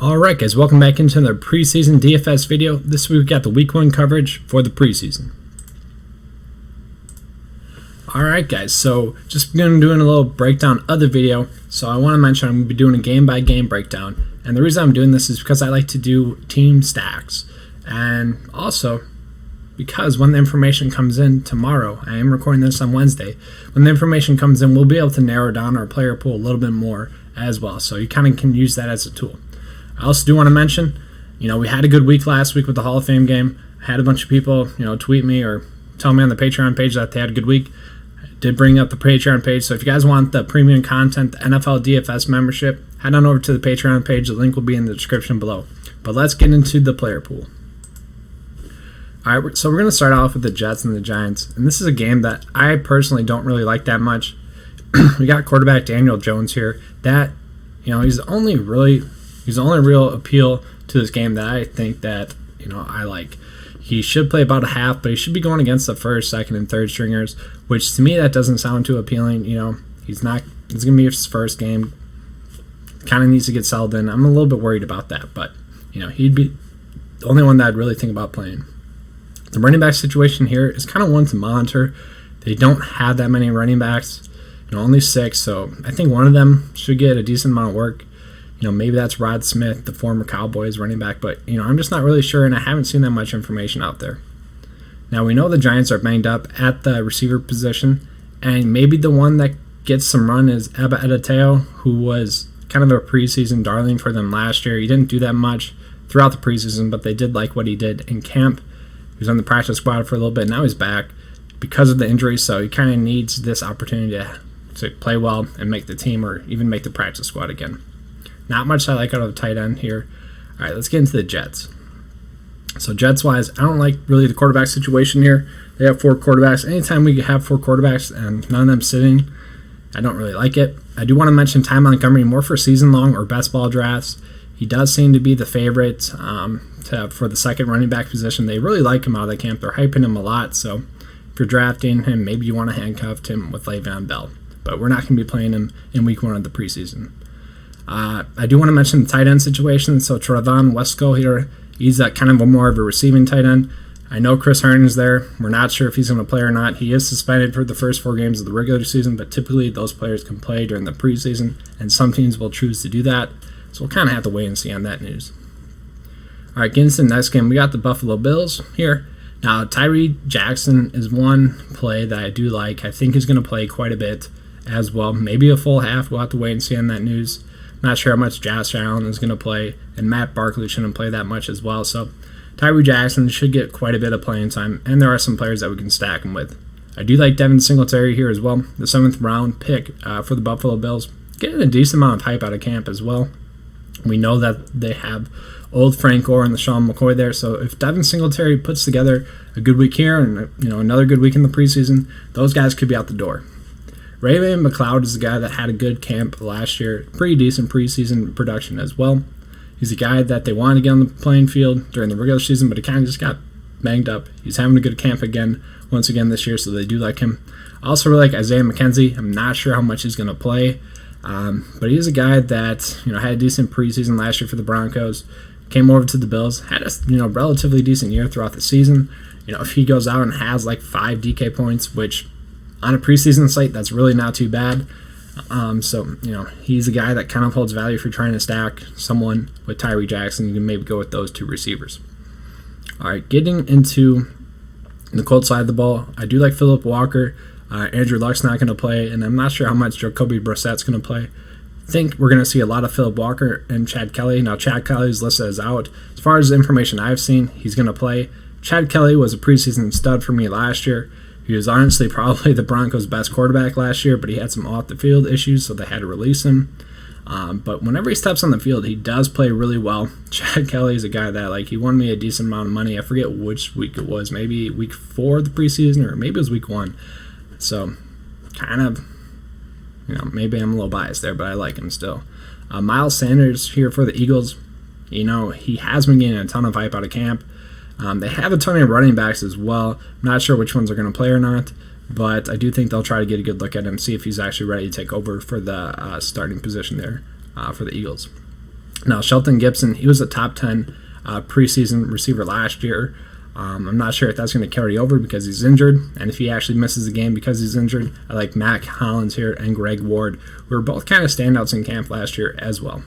Alright guys, welcome back into another preseason DFS video. This week we got the week 1 coverage for the preseason. Alright guys, so just going to be doing a little breakdown of the video. So I want to mention I'm going to be doing a game by game breakdown. And the reason I'm doing this is because I like to do team stacks. And also because when the information comes in tomorrow, I am recording this on Wednesday, when the information comes in we'll be able to narrow down our player pool a little bit more as well. So you kind of can use that as a tool. I also do want to mention, we had a good week last week with the Hall of Fame game. I had a bunch of people, tweet me or tell me on the Patreon page that they had a good week. I did bring up the Patreon page, so if you guys want the premium content, the NFL DFS membership, head on over to the Patreon page. The link will be in the description below. But let's get into the player pool. Alright, so we're going to start off with the Jets and the Giants. And this is a game that I personally don't really like that much. We got quarterback Daniel Jones here. That, he's the only real appeal to this game that I think that, I like. He should play about a half, but he should be going against the first, second, and third stringers, which to me that doesn't sound too appealing. It's going to be his first game. Kind of needs to get settled in. I'm a little bit worried about that, but, he'd be the only one that I'd really think about playing. The running back situation here is kind of one to monitor. They don't have that many running backs, only 6, so I think one of them should get a decent amount of work. Maybe that's Rod Smith, the former Cowboys running back, but, I'm just not really sure, and I haven't seen that much information out there. Now, we know the Giants are banged up at the receiver position, and maybe the one that gets some run is Eba Edateo, who was kind of a preseason darling for them last year. He didn't do that much throughout the preseason, but they did like what he did in camp. He was on the practice squad for a little bit. Now he's back because of the injury, so he kind of needs this opportunity to play well and make the team or even make the practice squad again. Not much I like out of the tight end here. All right, let's get into the Jets. So Jets-wise, I don't like really the quarterback situation here. They have 4 quarterbacks. Anytime we have 4 quarterbacks and none of them sitting, I don't really like it. I do want to mention Ty Montgomery more for season-long or best ball drafts. He does seem to be the favorite for the second running back position. They really like him out of the camp. They're hyping him a lot. So if you're drafting him, maybe you want to handcuff him with Le'Veon Bell. But we're not going to be playing him in week 1 of the preseason. I do want to mention the tight end situation. So Trevon Wesco here, he's kind of more of a receiving tight end. I know Chris Herndon's there. We're not sure if he's going to play or not. He is suspended for the first 4 games of the regular season, but typically those players can play during the preseason, and some teams will choose to do that. So we'll kind of have to wait and see on that news. All right, getting into the next game, we got the Buffalo Bills here. Now, Tyree Jackson is one play that I do like. I think he's going to play quite a bit as well. Maybe a full half. We'll have to wait and see on that news. Not sure how much Josh Allen is going to play, and Matt Barkley shouldn't play that much as well. So Tyree Jackson should get quite a bit of playing time, and there are some players that we can stack him with. I do like Devin Singletary here as well, the 7th round pick for the Buffalo Bills. Getting a decent amount of hype out of camp as well. We know that they have old Frank Gore and LaShawn McCoy there, so if Devin Singletary puts together a good week here and another good week in the preseason, those guys could be out the door. Ray-Ray McCloud is the guy that had a good camp last year, pretty decent preseason production as well. He's a guy that they wanted to get on the playing field during the regular season, but he kind of just got banged up. He's having a good camp once again this year, so they do like him. I also really like Isaiah McKenzie. I'm not sure how much he's going to play, but he's a guy that had a decent preseason last year for the Broncos. Came over to the Bills, had a relatively decent year throughout the season. If he goes out and has like 5 DK points, which on a preseason slate, that's really not too bad. So he's a guy that kind of holds value if you're trying to stack someone with Tyree Jackson. You can maybe go with those 2 receivers. All right, getting into the Colts side of the ball, I do like Phillip Walker. Andrew Luck's not going to play, and I'm not sure how much Jacoby Brissett's going to play. I think we're going to see a lot of Phillip Walker and Chad Kelly. Now, Chad Kelly is listed as out. As far as the information I've seen, he's going to play. Chad Kelly was a preseason stud for me last year. He was honestly probably the Broncos' best quarterback last year, but he had some off-the-field issues, so they had to release him. But whenever he steps on the field, he does play really well. Chad Kelly is a guy that, he won me a decent amount of money. I forget which week it was, maybe week 4 of the preseason, or maybe it was week 1. So, kind of, maybe I'm a little biased there, but I like him still. Miles Sanders here for the Eagles. He has been getting a ton of hype out of camp. They have a ton of running backs as well. I'm not sure which ones are going to play or not, but I do think they'll try to get a good look at him, see if he's actually ready to take over for the starting position there for the Eagles. Now, Shelton Gibson, he was a top 10 preseason receiver last year. I'm not sure if that's going to carry over because he's injured, and if he actually misses a game because he's injured, I like Mac Hollins here and Greg Ward, who were both kind of standouts in camp last year as well.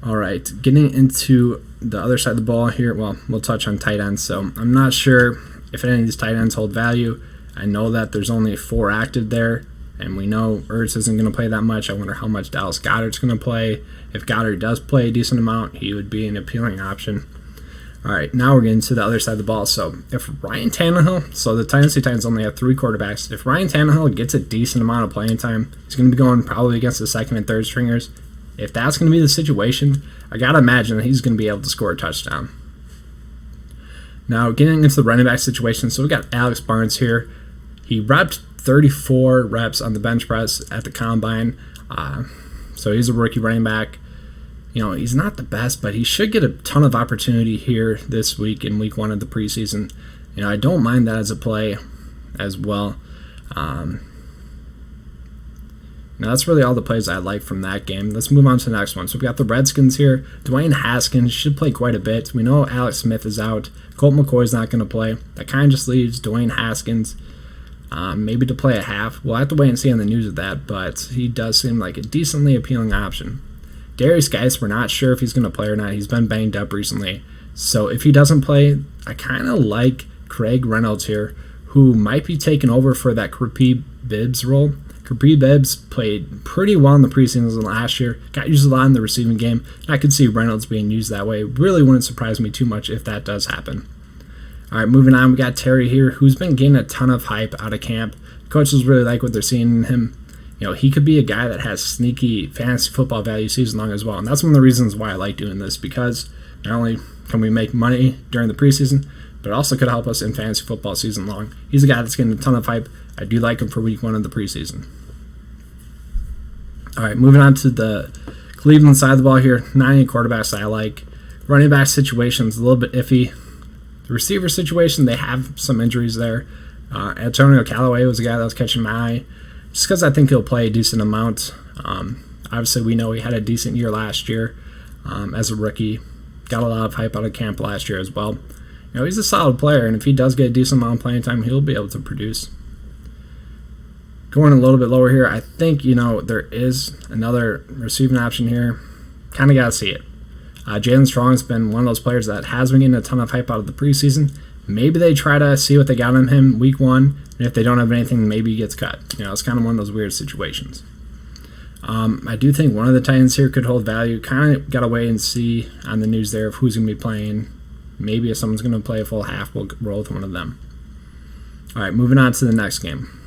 All right, getting into the other side of the ball here, well, we'll touch on tight ends. So I'm not sure if any of these tight ends hold value. I know that there's only 4 active there, and we know Ertz isn't going to play that much. I wonder how much Dallas Goedert's going to play. If Goddard does play a decent amount, he would be an appealing option. All right, now we're getting to the other side of the ball. So if Ryan Tannehill, so the Tennessee Titans only have 3 quarterbacks. If Ryan Tannehill gets a decent amount of playing time, he's going to be going probably against the second and third stringers. If that's going to be the situation, I got to imagine that he's going to be able to score a touchdown. Now, getting into the running back situation, so we got Alex Barnes here. He repped 34 reps on the bench press at the combine. So he's a rookie running back. He's not the best, but he should get a ton of opportunity here this week in week 1 of the preseason. I don't mind that as a play as well. Now, that's really all the plays I like from that game. Let's move on to the next one. So we've got the Redskins here. Dwayne Haskins should play quite a bit. We know Alex Smith is out. Colt McCoy's not going to play. That kind of just leaves Dwayne Haskins maybe to play a half. We'll have to wait and see on the news of that, but he does seem like a decently appealing option. Darius Geis, we're not sure if he's going to play or not. He's been banged up recently. So if he doesn't play, I kind of like Craig Reynolds here, who might be taking over for that Crepee Bibbs role. Crepee Bibbs played pretty well in the preseason last year, got used a lot in the receiving game, and I could see Reynolds being used that way. Really wouldn't surprise me too much if that does happen. All right, moving on, we got Terry here, who's been getting a ton of hype out of camp. Coaches really like what they're seeing in him. He could be a guy that has sneaky fantasy football value season long as well, and that's one of the reasons why I like doing this, because not only can we make money during the preseason, but it also could help us in fantasy football season long. He's a guy that's getting a ton of hype. I do like him for week 1 of the preseason. All right, moving on to the Cleveland side of the ball here. 9 quarterbacks that I like. Running back situation's a little bit iffy. The receiver situation, they have some injuries there. Antonio Callaway was a guy that was catching my eye, just because I think he'll play a decent amount. Obviously, we know he had a decent year last year as a rookie. Got a lot of hype out of camp last year as well. He's a solid player, and if he does get a decent amount of playing time, he'll be able to produce. Going a little bit lower here, I think, there is another receiving option here. Kind of got to see it. Jalen Strong's been one of those players that has been getting a ton of hype out of the preseason. Maybe they try to see what they got in him week 1, and if they don't have anything, maybe he gets cut. It's kind of one of those weird situations. I do think one of the Titans here could hold value. Kind of got to wait and see on the news there of who's going to be playing. Maybe if someone's going to play a full half, we'll roll with one of them. All right, moving on to the next game.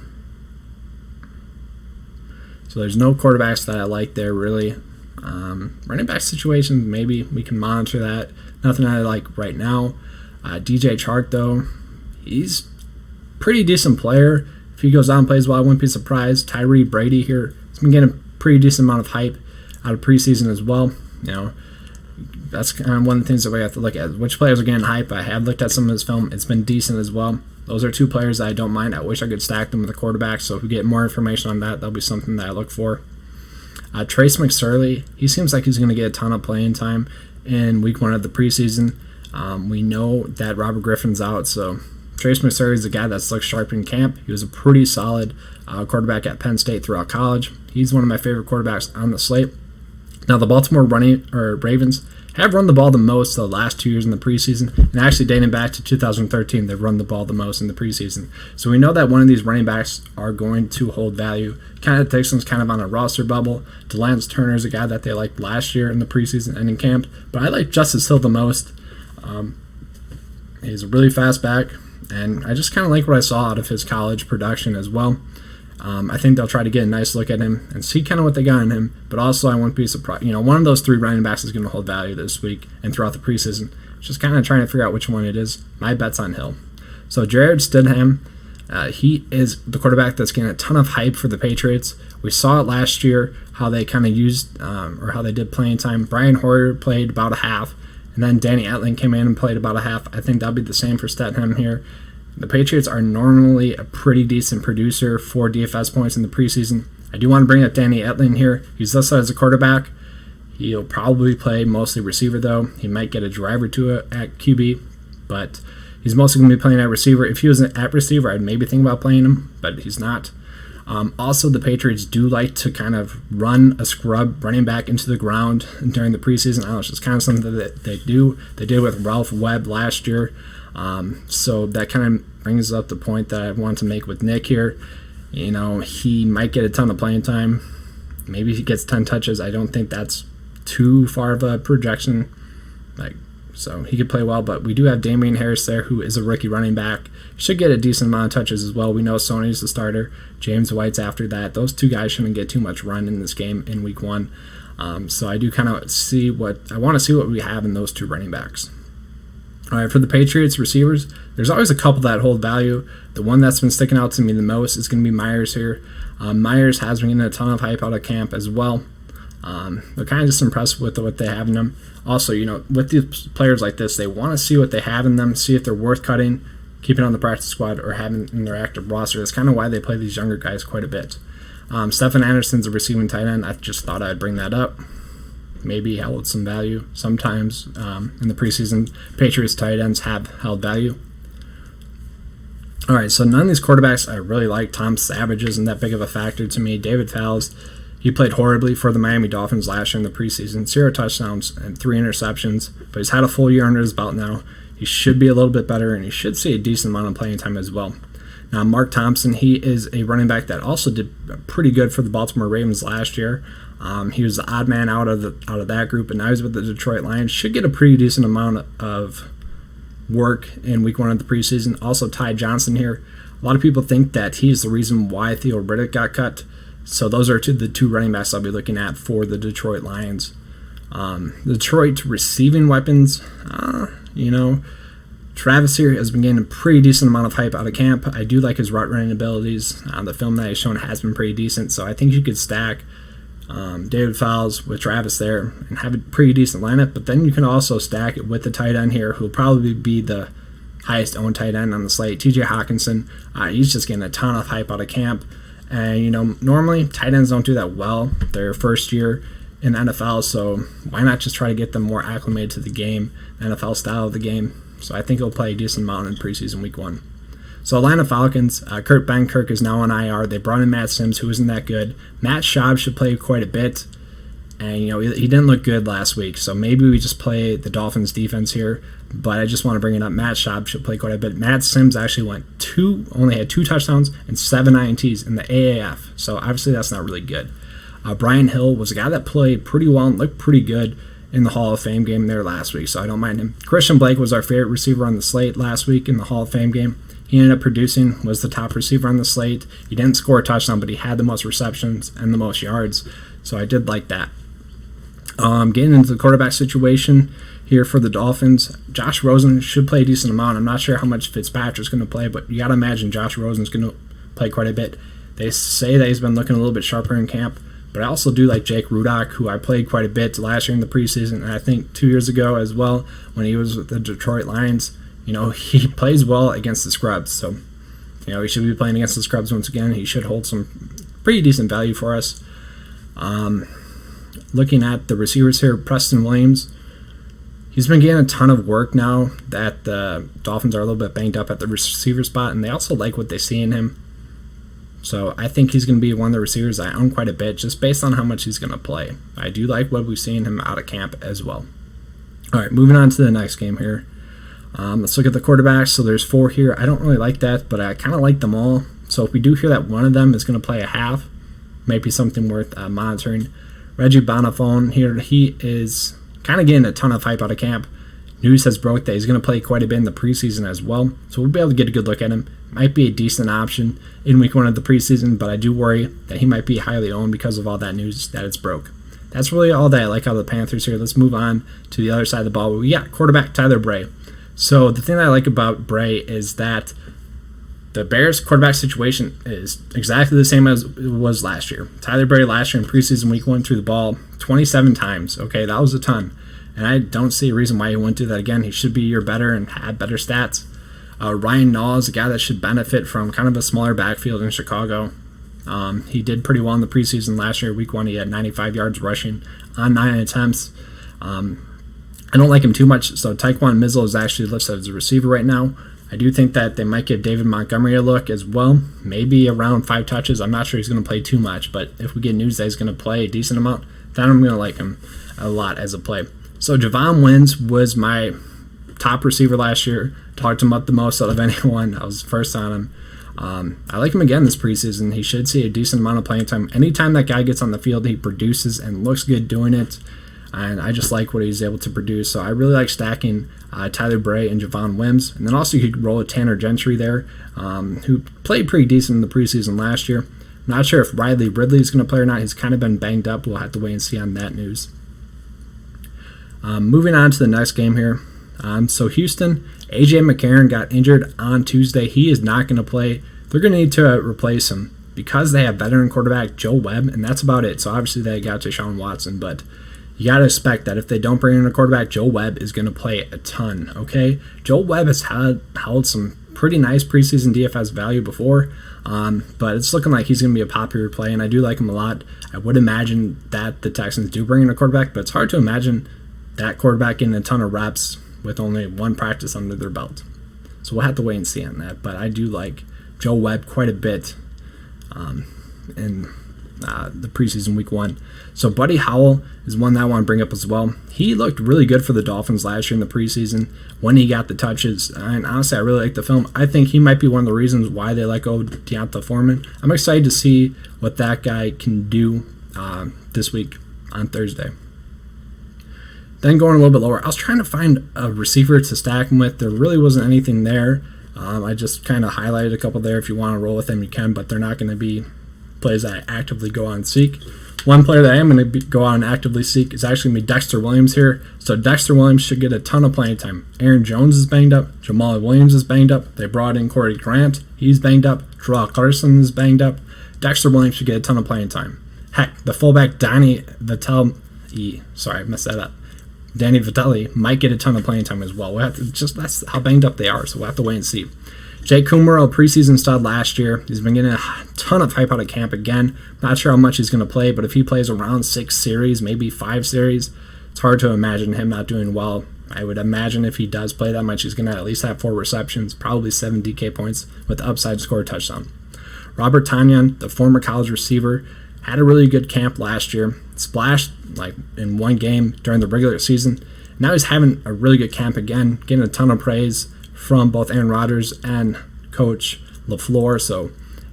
So there's no quarterbacks that I like there, really. Running back situations, maybe we can monitor that. Nothing I like right now. DJ Chark, though, he's a pretty decent player. If he goes out and plays well, I wouldn't be surprised. Tyree Brady here, he's been getting a pretty decent amount of hype out of preseason as well. That's kind of one of the things that we have to look at. Which players are getting hype? I have looked at some of his film. It's been decent as well. Those are 2 players that I don't mind. I wish I could stack them with a quarterback, so if we get more information on that, that'll be something that I look for. Trace McSorley, he seems like he's going to get a ton of playing time in week 1 of the preseason. We know that Robert Griffin's out, so Trace McSorley is a guy that's looked sharp in camp. He was a pretty solid quarterback at Penn State throughout college. He's one of my favorite quarterbacks on the slate. Now, the Baltimore Ravens have run the ball the most the last 2 years in the preseason, and actually dating back to 2013, they've run the ball the most in the preseason. So we know that one of these running backs are going to hold value. Kenneth Dixon's kind of on a roster bubble. DeLance Turner's a guy that they liked last year in the preseason and in camp, but I like Justice Hill the most. He's a really fast back, and I just kind of like what I saw out of his college production as well. I think they'll try to get a nice look at him and see kind of what they got in him, but also I wouldn't be surprised. One of those 3 running backs is going to hold value this week and throughout the preseason. Just kind of trying to figure out which one it is. My bet's on Hill. So Jared Stidham, he is the quarterback that's getting a ton of hype for the Patriots. We saw it last year, how they kind of used, or how they did playing time. Brian Hoyer played about a half, and then Danny Etling came in and played about a half. I think that'll be the same for Stidham here. The Patriots are normally a pretty decent producer for DFS points in the preseason. I do want to bring up Danny Etling here. He's listed as a quarterback. He'll probably play mostly receiver, though. He might get a drive or two at QB, but he's mostly going to be playing at receiver. If he was at receiver, I'd maybe think about playing him, but he's not. Also, the Patriots do like to kind of run a scrub running back into the ground during the preseason. I don't know, it's just kind of something that they do. They did with Ralph Webb last year. So that kind of brings up the point that I want to make with Nick here. You know, he might get a ton of playing time. Maybe he gets 10 touches. I don't think that's too far of a projection. So he could play well, but we do have Damian Harris there, who is a rookie running back. He should get a decent amount of touches as well. We know Sony's the starter. James White's after that. Those two guys shouldn't get too much run in this game in week 1. So I do kind of want to see what we have in those two running backs. All right, for the Patriots receivers, there's always a couple that hold value. The one that's been sticking out to me the most is going to be Myers here. Myers has been getting a ton of hype out of camp as well. They're kind of just impressed with what they have in them. Also, you know, with these players like this, they want to see what they have in them, see if they're worth cutting, keeping on the practice squad, or having in their active roster. That's kind of why they play these younger guys quite a bit. Stephen Anderson's a receiving tight end. I just thought I'd bring that up. Maybe held some value. Sometimes in the preseason, Patriots tight ends have held value. All right, so none of these quarterbacks I really like. Tom Savage isn't that big of a factor to me. David Fowles, he played horribly for the Miami Dolphins last year in the preseason. 0 touchdowns and 3 interceptions, but he's had a full year under his belt now. He should be a little bit better, and he should see a decent amount of playing time as well. Now, Mark Thompson, he is a running back that also did pretty good for the Baltimore Ravens last year. He was the odd man out of that group, and now he's with the Detroit Lions. Should get a pretty decent amount of work in week 1 of the preseason. Also, Ty Johnson here. A lot of people think that he's the reason why Theo Riddick got cut. So those are the two running backs I'll be looking at for the Detroit Lions. Detroit receiving weapons, Travis here has been getting a pretty decent amount of hype out of camp. I do like his route running abilities. The film that he's shown has been pretty decent, so I think you could stack David Fowles with Travis there and have a pretty decent lineup, but then you can also stack it with the tight end here, who will probably be the highest owned tight end on the slate, TJ Hawkinson. He's just getting a ton of hype out of camp. And, normally tight ends don't do that well their first year in the NFL, so why not just try to get them more acclimated to the game, the NFL style of the game? So I think he'll play a decent amount in preseason week 1. So Atlanta Falcons, Kurt Benkirk is now on IR. They brought in Matt Sims, who isn't that good. Matt Schaub should play quite a bit, and, he didn't look good last week, so maybe we just play the Dolphins defense here. But I just want to bring it up. Matt Schaub should play quite a bit. Matt Sims actually only had 2 touchdowns and 7 INTs in the AAF. So obviously that's not really good. Brian Hill was a guy that played pretty well and looked pretty good in the Hall of Fame game there last week, so I don't mind him. Christian Blake was our favorite receiver on the slate last week in the Hall of Fame game. He ended up producing, was the top receiver on the slate. He didn't score a touchdown, but he had the most receptions and the most yards, so I did like that. Getting into the quarterback situation here for the Dolphins, Josh Rosen should play a decent amount. I'm not sure how much Fitzpatrick's going to play, but you got to imagine Josh Rosen's going to play quite a bit. They say that he's been looking a little bit sharper in camp, but I also do like Jake Rudock, who I played quite a bit last year in the preseason, and I think 2 years ago as well when he was with the Detroit Lions. He plays well against the scrubs, so he should be playing against the scrubs once again. He should hold some pretty decent value for us. Looking at the receivers here, Preston Williams, he's been getting a ton of work now that the Dolphins are a little bit banged up at the receiver spot, and they also like what they see in him. So I think he's going to be one of the receivers I own quite a bit just based on how much he's going to play. I do like what we've seen him out of camp as well. All right, moving on to the next game here. Let's look at the quarterbacks. So there's 4 here. I don't really like that, but I kind of like them all. So if we do hear that one of them is going to play a half, might be something worth monitoring. Reggie Bonifone here, he is kind of getting a ton of hype out of camp. News has broke that he's going to play quite a bit in the preseason as well, so we'll be able to get a good look at him. Might be a decent option in week 1 of the preseason, but I do worry that he might be highly owned because of all that news that it's broke. That's really all that I like out of the Panthers here. Let's move on to the other side of the ball. We got quarterback Tyler Bray. So the thing that I like about Bray is that the Bears quarterback situation is exactly the same as it was last year. Tyler Bray last year in preseason week 1 threw the ball 27 times. Okay, that was a ton. And I don't see a reason why he wouldn't do that again. He should be a year better and have better stats. Ryan Nall is a guy that should benefit from kind of a smaller backfield in Chicago. He did pretty well in the preseason last year. Week 1, he had 95 yards rushing on 9 attempts. I don't like him too much, so Tyquan Mizzle is actually listed as a receiver right now. I do think that they might give David Montgomery a look as well, maybe around 5 touches. I'm not sure he's going to play too much, but if we get news that he's going to play a decent amount, then I'm going to like him a lot as a play. So Javon Wins was my top receiver last year. Talked him up the most out of anyone. I was first on him. I like him again this preseason. He should see a decent amount of playing time. Anytime that guy gets on the field, he produces and looks good doing it. And I just like what he's able to produce. So I really like stacking Tyler Bray and Javon Wims. And then also you could roll a Tanner Gentry there, who played pretty decent in the preseason last year. I'm not sure if Riley Ridley is going to play or not. He's kind of been banged up. We'll have to wait and see on that news. Moving on to the next game here. So Houston, A.J. McCarron got injured on Tuesday. He is not going to play. They're going to need to replace him because they have veteran quarterback Joe Webb, and that's about it. So obviously they got Deshaun Watson, but you got to expect that if they don't bring in a quarterback, Joe Webb is going to play a ton, okay? Joe Webb has held some pretty nice preseason DFS value before, but it's looking like he's going to be a popular play, and I do like him a lot. I would imagine that the Texans do bring in a quarterback, but it's hard to imagine that quarterback getting a ton of reps with only one practice under their belt. So we'll have to wait and see on that, but I do like Joe Webb quite a bit in the preseason week 1. So Buddy Howell is one that I want to bring up as well. He looked really good for the Dolphins last year in the preseason when he got the touches, and honestly I really like the film. I think he might be one of the reasons why they let go of Deonta Foreman. I'm excited to see what that guy can do this week on Thursday. Then going a little bit lower, I was trying to find a receiver to stack him with. There really wasn't anything there. I just kind of highlighted a couple there. If you want to roll with them, you can, but they're not going to be plays that I actively go on and seek. One player that I am going to go on and actively seek is actually going to be Dexter Williams here. So Dexter Williams should get a ton of playing time. Aaron Jones is banged up. Jamal Williams is banged up. They brought in Corey Grant. He's banged up. Terrell Carson is banged up. Dexter Williams should get a ton of playing time. Heck, the fullback Danny Vitale, sorry, I messed that up. Danny Vitale might get a ton of playing time as well. That's how banged up they are, so we'll have to wait and see. Jake Kummerow, preseason stud last year. He's been getting a ton of hype out of camp again. Not sure how much he's going to play, but if he plays around 6 series, maybe 5 series, it's hard to imagine him not doing well. I would imagine if he does play that much, he's going to at least have 4 receptions, probably 7 DK points with the upside to score a touchdown. Robert Tonyan, the former college receiver, had a really good camp last year. Splashed like in one game during the regular season. Now he's having a really good camp again, getting a ton of praise from both Aaron Rodgers and Coach LaFleur. So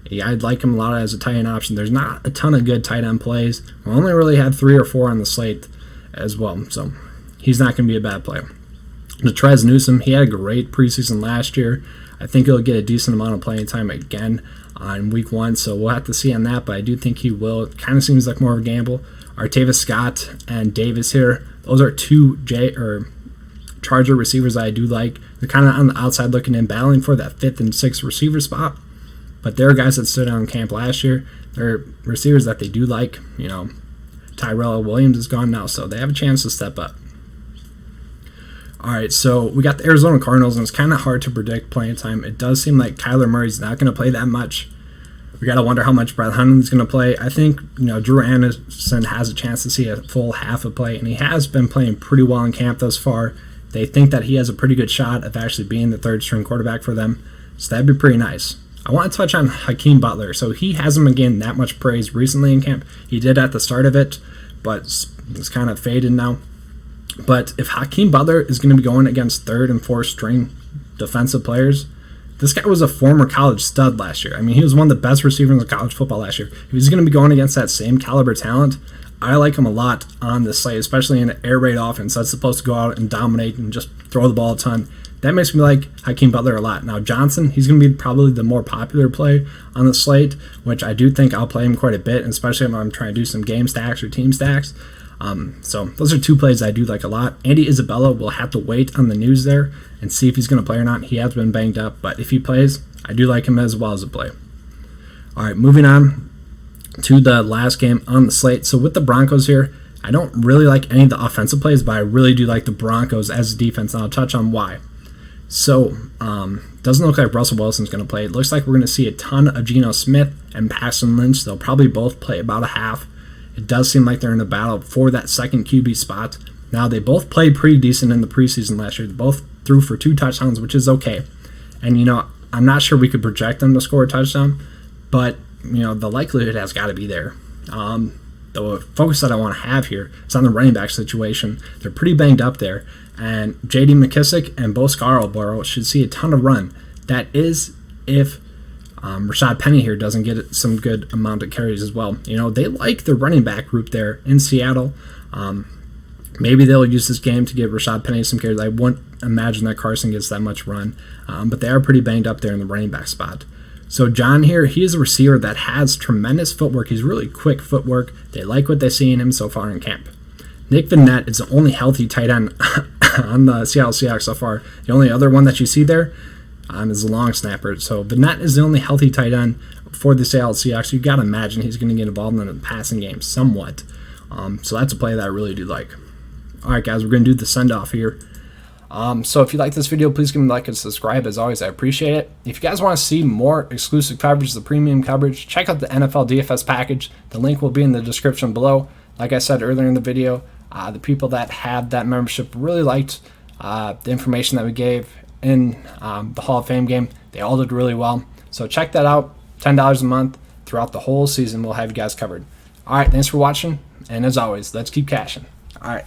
yeah, I'd like him a lot as a tight end option. There's not a ton of good tight end plays. We only really had 3 or 4 on the slate as well. So he's not going to be a bad player. Trez Newsome, he had a great preseason last year. I think he'll get a decent amount of playing time again on week 1, so we'll have to see on that, but I do think he will. It kind of seems like more of a gamble. Artavis Scott and Davis here, those are 2 Charger receivers that I do like. They're kind of on the outside looking in, battling for that 5th and 6th receiver spot, but they're guys that stood out in camp last year. They're receivers that they do like. Tyrell Williams is gone now, so they have a chance to step up. All right, so we got the Arizona Cardinals, and it's kind of hard to predict playing time. It does seem like Kyler Murray's not going to play that much. We got to wonder how much Brett Hundley's going to play. I think Drew Anderson has a chance to see a full half of play, and he has been playing pretty well in camp thus far. They think that he has a pretty good shot of actually being the 3rd-string quarterback for them, so that'd be pretty nice. I want to touch on Hakeem Butler. So he hasn't been getting that much praise recently in camp. He did at the start of it, but it's kind of faded now. But if Hakeem Butler is going to be going against 3rd and 4th string defensive players, this guy was a former college stud last year. I mean, he was one of the best receivers in college football last year. If he's going to be going against that same caliber talent, I like him a lot on this slate, especially in an air raid offense that's supposed to go out and dominate and just throw the ball a ton. That makes me like Hakeem Butler a lot. Now, Johnson, he's going to be probably the more popular play on the slate, which I do think I'll play him quite a bit, especially if I'm trying to do some game stacks or team stacks. So those are 2 plays I do like a lot. Andy Isabella will have to wait on the news there and see if he's going to play or not. He has been banged up, but if he plays, I do like him as well as a play. All right, moving on to the last game on the slate. So with the Broncos here, I don't really like any of the offensive plays, but I really do like the Broncos as a defense, and I'll touch on why. So Doesn't look like Russell Wilson's going to play. It looks like we're going to see a ton of Geno Smith and Paxton Lynch. They'll probably both play about a half. It does seem like they're in a battle for that second QB spot. Now, they both played pretty decent in the preseason last year. They both threw for 2 touchdowns, which is okay. And, I'm not sure we could project them to score a touchdown, but, the likelihood has got to be there. The focus that I want to have here is on the running back situation. They're pretty banged up there. And J.D. McKissick and Bo Scarborough should see a ton of run. That is if Rashad Penny here doesn't get some good amount of carries as well. They like the running back group there in Seattle. Maybe they'll use this game to give Rashad Penny some carries. I wouldn't imagine that Carson gets that much run, but they are pretty banged up there in the running back spot. So John here, he is a receiver that has tremendous footwork. He's really quick footwork. They like what they see in him so far in camp. Nick Vannett is the only healthy tight end on the Seattle Seahawks so far. The only other one that you see there is a long snapper. So Vannett is the only healthy tight end for the Seattle Seahawks. You got to imagine he's going to get involved in the passing game somewhat. So that's a play that I really do like. All right, guys, we're going to do the send-off here. So if you like this video, please give me a like and subscribe. As always, I appreciate it. If you guys want to see more exclusive coverage, the premium coverage, check out the NFL DFS package. The link will be in the description below. Like I said earlier in the video, the people that have that membership really liked the information that we gave in the Hall of Fame game. They all did really well. So check that out. $10 a month throughout the whole season. We'll have you guys covered. All right, thanks for watching. And as always, let's keep cashing. All right.